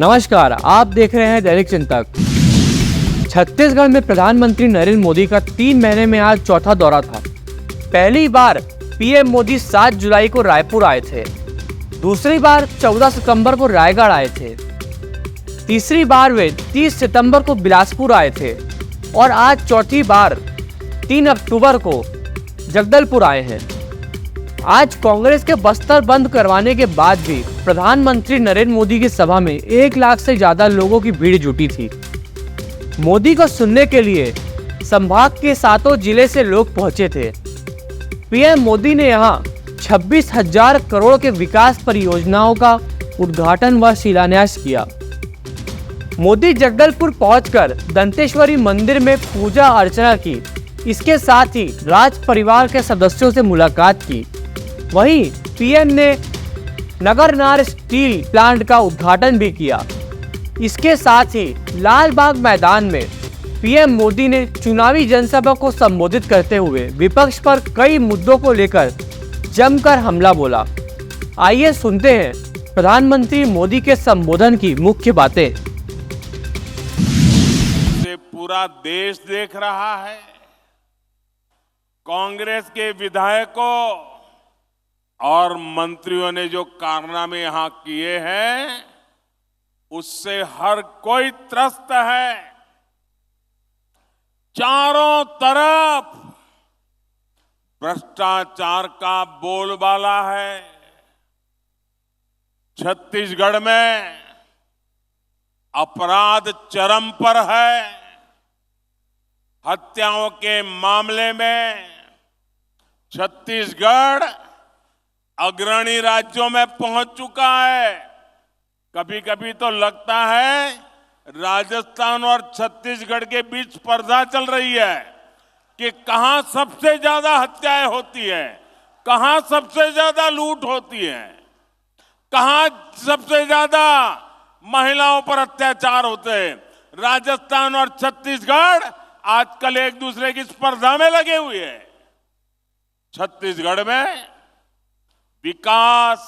नमस्कार, आप देख रहे हैं दैनिक चिंतक। छत्तीसगढ़ में प्रधानमंत्री नरेंद्र मोदी का 3 महीने में आज चौथा दौरा था। पहली बार पीएम मोदी 7 जुलाई को रायपुर आए थे, दूसरी बार 14 सितंबर को रायगढ़ आए थे, तीसरी बार वे 30 सितंबर को बिलासपुर आए थे और आज चौथी बार 3 अक्टूबर को जगदलपुर आए हैं। आज कांग्रेस के बस्तर बंद करवाने के बाद भी प्रधानमंत्री नरेंद्र मोदी की सभा में 1 लाख से ज्यादा लोगों की भीड़ जुटी थी। मोदी को सुनने के लिए संभाग के 7 जिले से लोग पहुंचे थे। पीएम मोदी ने यहां 26,000 करोड़ के विकास परियोजनाओं का उद्घाटन व शिलान्यास किया। मोदी जगदलपुर पहुंचकर दंतेश्वरी मंदिर में पूजा अर्चना की। इसके साथ ही राज परिवार के सदस्यों से मुलाकात की। वहीं पीएम ने नगरनार स्टील प्लांट का उद्घाटन भी किया। इसके साथ ही लाल बाग मैदान में पीएम मोदी ने चुनावी जनसभा को संबोधित करते हुए विपक्ष पर कई मुद्दों को लेकर जमकर हमला बोला। आइए सुनते हैं प्रधानमंत्री मोदी के संबोधन की मुख्य बातें। पूरा देश देख रहा है। कांग्रेस के विधायकों और मंत्रियों ने जो कारनामे यहां किए हैं, उससे हर कोई त्रस्त है। चारों तरफ भ्रष्टाचार का बोलबाला है। छत्तीसगढ़ में अपराध चरम पर है। हत्याओं के मामले में छत्तीसगढ़ अग्रणी राज्यों में पहुंच चुका है। कभी कभी तो लगता है राजस्थान और छत्तीसगढ़ के बीच स्पर्धा चल रही है कि कहां सबसे ज्यादा हत्याएं होती है, कहां सबसे ज्यादा लूट होती है, कहां सबसे ज्यादा महिलाओं पर अत्याचार होते हैं। राजस्थान और छत्तीसगढ़ आजकल एक दूसरे की स्पर्धा में लगे हुए हैं। छत्तीसगढ़ में विकास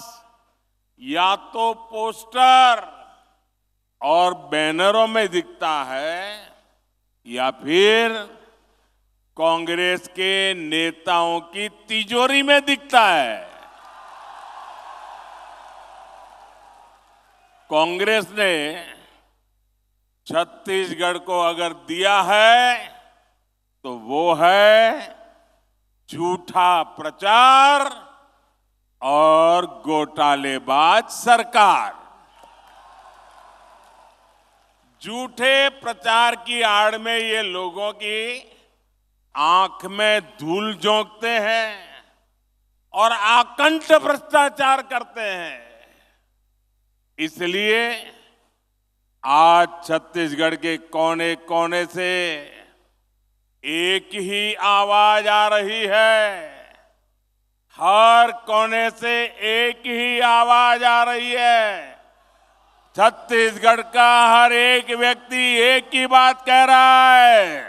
या तो पोस्टर और बैनरों में दिखता है या फिर कांग्रेस के नेताओं की तिजोरी में दिखता है। कांग्रेस ने छत्तीसगढ़ को अगर दिया है तो वो है झूठा प्रचार और घोटालेबाज सरकार। झूठे प्रचार की आड़ में ये लोगों की आंख में धूल झोंकते हैं और आकंठ भ्रष्टाचार करते हैं। इसलिए आज छत्तीसगढ़ के कोने कोने से एक ही आवाज आ रही है। हर कोने से एक ही आवाज आ रही है। छत्तीसगढ़ का हर एक व्यक्ति एक ही बात कह रहा है।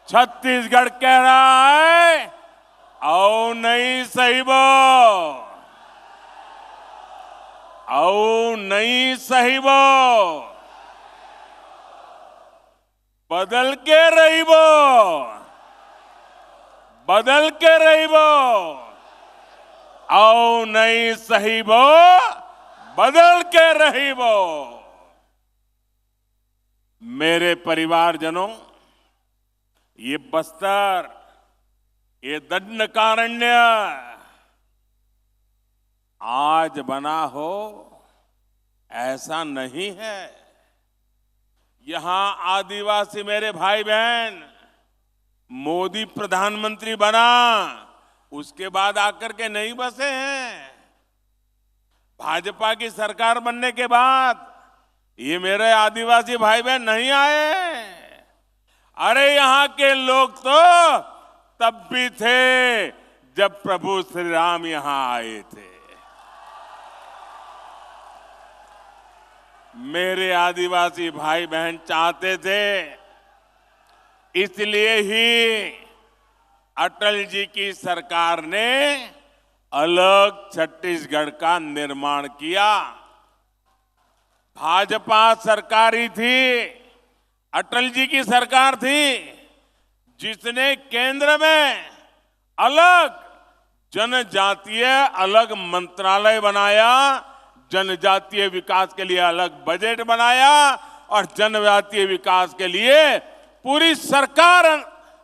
छत्तीसगढ़ कह रहा है, आओ नहीं सहीबो, आओ नहीं सहीबो, बदल के रहीबो, बदल के रहीबो, आओ नहीं सहीबो, बदल के रहीबो। मेरे परिवारजनों, ये बस्तर, ये दंडकारण्य आज बना हो ऐसा नहीं है। यहां आदिवासी मेरे भाई बहन, मोदी प्रधानमंत्री बना उसके बाद आकर के नहीं बसे हैं। भाजपा की सरकार बनने के बाद ये मेरे आदिवासी भाई बहन नहीं आए। अरे यहां के लोग तो तब भी थे जब प्रभु श्री राम यहां आए थे। मेरे आदिवासी भाई बहन चाहते थे, इसलिए ही अटल जी की सरकार ने अलग छत्तीसगढ़ का निर्माण किया। भाजपा सरकार ही थी, अटल जी की सरकार थी, जिसने केंद्र में अलग जनजातीय अलग मंत्रालय बनाया, जनजातीय विकास के लिए अलग बजट बनाया और जनजातीय विकास के लिए पूरी सरकार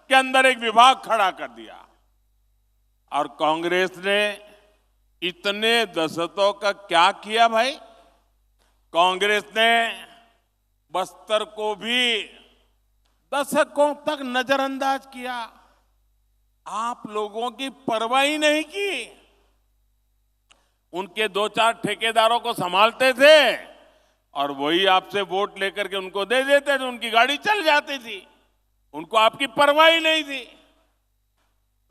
के अंदर एक विभाग खड़ा कर दिया। और कांग्रेस ने इतने दशकों का क्या किया भाई? कांग्रेस ने बस्तर को भी दशकों तक नजरअंदाज किया। आप लोगों की परवाह ही नहीं की। उनके दो चार ठेकेदारों को संभालते थे और वही आपसे वोट लेकर के उनको दे देते थे, उनकी गाड़ी चल जाती थी, उनको आपकी परवाह ही नहीं थी।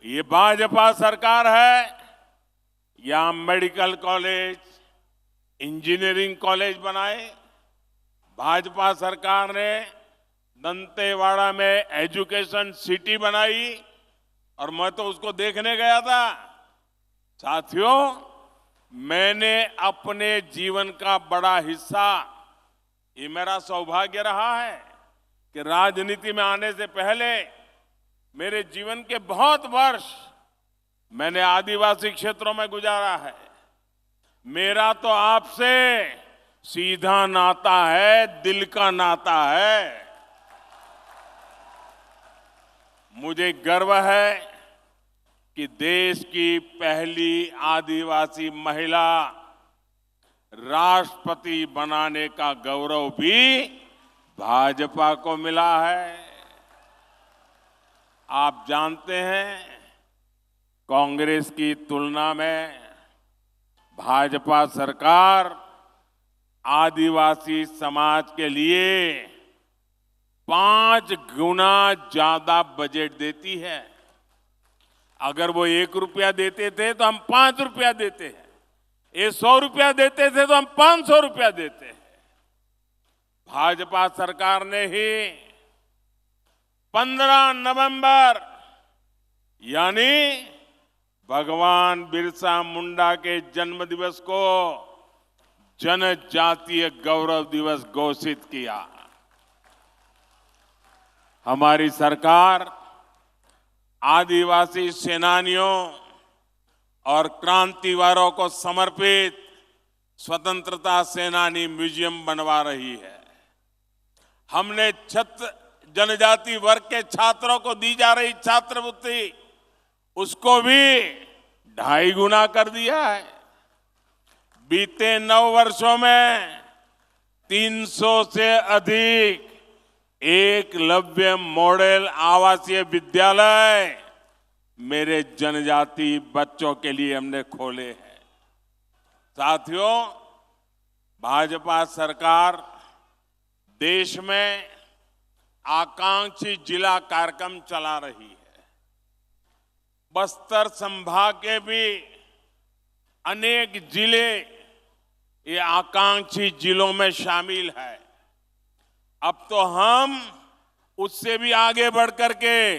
ये भाजपा सरकार है, यहां मेडिकल कॉलेज, इंजीनियरिंग कॉलेज बनाए। भाजपा सरकार ने दंतेवाड़ा में एजुकेशन सिटी बनाई और मैं तो उसको देखने गया था। साथियों, मैंने अपने जीवन का बड़ा हिस्सा, ये मेरा सौभाग्य रहा है कि राजनीति में आने से पहले मेरे जीवन के बहुत वर्ष मैंने आदिवासी क्षेत्रों में गुजारा है। मेरा तो आपसे सीधा नाता है, दिल का नाता है। मुझे गर्व है कि देश की पहली आदिवासी महिला राष्ट्रपति बनाने का गौरव भी भाजपा को मिला है। आप जानते हैं, कांग्रेस की तुलना में भाजपा सरकार आदिवासी समाज के लिए 5 गुना ज्यादा बजट देती है। अगर वो 1 रुपया देते थे तो हम 5 रुपया देते हैं, ये 100 रुपया देते थे तो हम 500 रुपया देते हैं। भाजपा सरकार ने ही 15 नवंबर यानी भगवान बिरसा मुंडा के जन्म दिवस को जनजातीय गौरव दिवस घोषित किया। हमारी सरकार आदिवासी सेनानियों और क्रांतिवारों को समर्पित स्वतंत्रता सेनानी म्यूजियम बनवा रही है। हमने जनजाति वर्ग के छात्रों को दी जा रही छात्रवृत्ति, उसको भी 2.5 गुना कर दिया है। बीते 9 वर्षों में 300 से अधिक एकलव्य मॉडल आवासीय विद्यालय मेरे जनजाति बच्चों के लिए हमने खोले हैं। साथियों, भाजपा सरकार देश में आकांक्षी जिला कार्यक्रम चला रही है। बस्तर संभाग के भी अनेक जिले ये आकांक्षी जिलों में शामिल है। अब तो हम उससे भी आगे बढ़कर के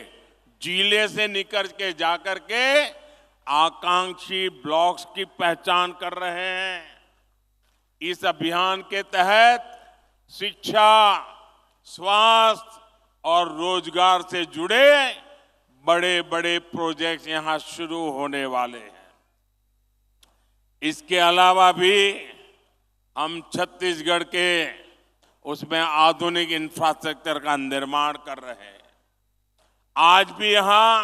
जिले से निकल के जाकर के आकांक्षी ब्लॉक्स की पहचान कर रहे हैं। इस अभियान के तहत शिक्षा, स्वास्थ्य और रोजगार से जुड़े बड़े बड़े प्रोजेक्ट्स यहां शुरू होने वाले हैं। इसके अलावा भी हम छत्तीसगढ़ के उसमें आधुनिक इंफ्रास्ट्रक्चर का निर्माण कर रहे हैं। आज भी यहां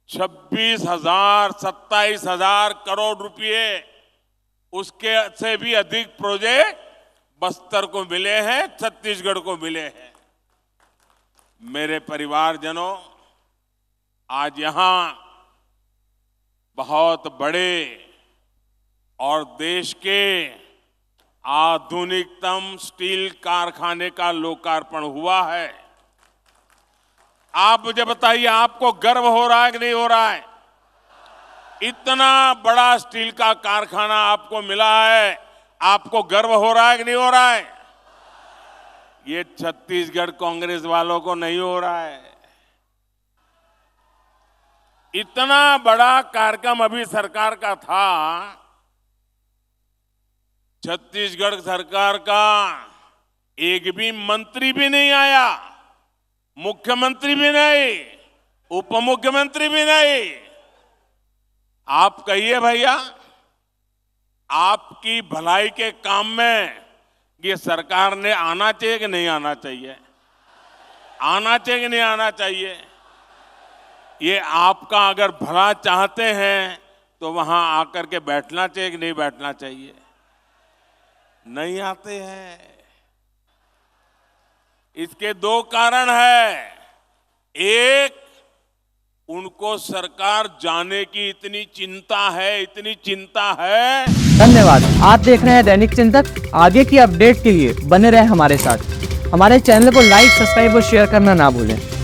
26,000, 27,000 करोड़ रुपए, उसके से भी अधिक प्रोजेक्ट बस्तर को मिले हैं, छत्तीसगढ़ को मिले हैं। मेरे परिवारजनों, आज यहां बहुत बड़े और देश के आधुनिकतम स्टील कारखाने का लोकार्पण हुआ है। आप मुझे बताइए, आपको गर्व हो रहा है कि नहीं हो रहा है? इतना बड़ा स्टील का कारखाना आपको मिला है, आपको गर्व हो रहा है कि नहीं हो रहा है? ये छत्तीसगढ़ कांग्रेस वालों को नहीं हो रहा है। इतना बड़ा कार्यक्रम अभी सरकार का था छत्तीसगढ़ सरकार का एक भी मंत्री भी नहीं आया, मुख्यमंत्री भी नहीं, उप मुख्यमंत्री भी नहीं। आप कहिए भैया, आपकी भलाई के काम में ये सरकार ने आना चाहिए कि नहीं आना चाहिए? आना चाहिए कि नहीं आना चाहिए? ये आपका अगर भला चाहते हैं तो वहां आकर के बैठना चाहिए कि नहीं बैठना चाहिए? नहीं आते हैं। इसके दो कारण है। एक, उनको सरकार जाने की इतनी चिंता है, इतनी चिंता है। धन्यवाद। आप देख रहे हैं दैनिक चिंतक। आगे की अपडेट के लिए बने रहे हमारे साथ। हमारे चैनल को लाइक, सब्सक्राइब और शेयर करना ना भूलें।